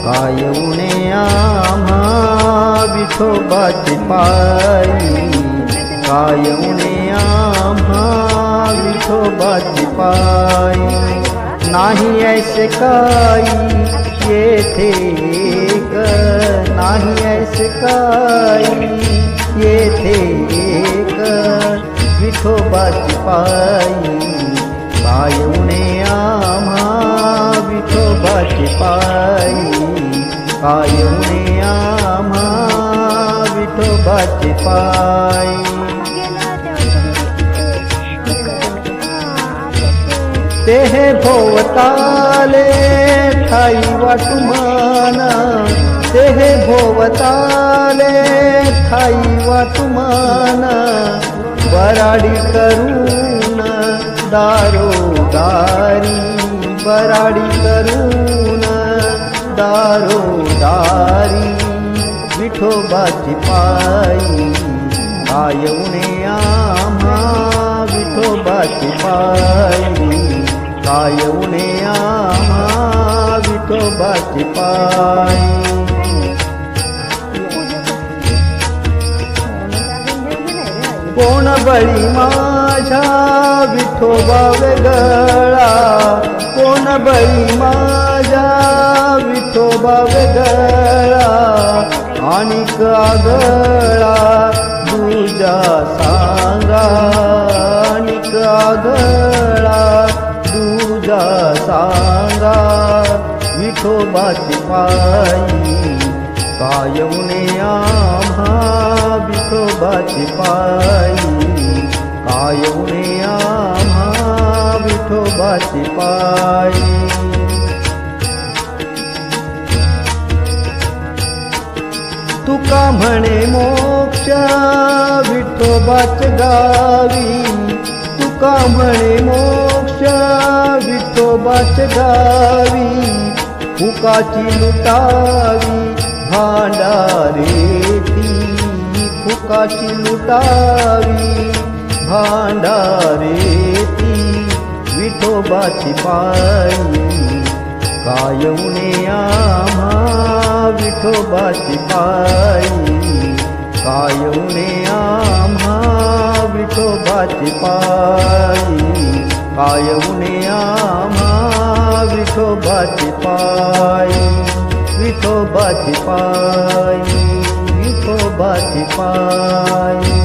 काय उणे आम्हा विठोबाची पायी, काय उणे आम्हा विठोबाची पायी. नाही ऐसे काही येथे एक, नाही ऐसे काही येथे एक विठोबाची पायी. काय उणे आम्हा विठोबाची पायी, काय उणे आम्हा विठोबाची पायी. ते हे भोवताले ठाई वाटुमाना, ते हे भोवताले ठाई वाटुमाना. बराडी करून दारोदारी, बराडी करून दारोदारी विठोबाची पायी. काय उणे आम्हा विठोबाची पायी, काय उणे आम्हा विठोबाची पायी. कोण बळी माझ्या विठोबा वेगळा, कोण बळी माझ्या विठोबा वेगळा. आणिक आगळा तुझ्या सांगा, आणिक आगळा तुझ्या सांगा विठोबाची पायी. काय उणे आम्हा विठोबाची पायी, काय उणे आम्हा विठोबाची पायी. तुका म्हणे मोक्ष विठोबाच्या गावी, तुका म्हणे मोक्ष विठोबाच्या गावी. फुकाची लुटावी भांडारेती, फुकाची लुटावी भांडारेती विठोबाची पायी. काय उणे आम्हा विठोबाची पायी, काय उणे आम्हा विठोबाची पायी. काय उणे आम्हा विठोबाची पायी, विठोबाची पायी, विठोबाची पायी.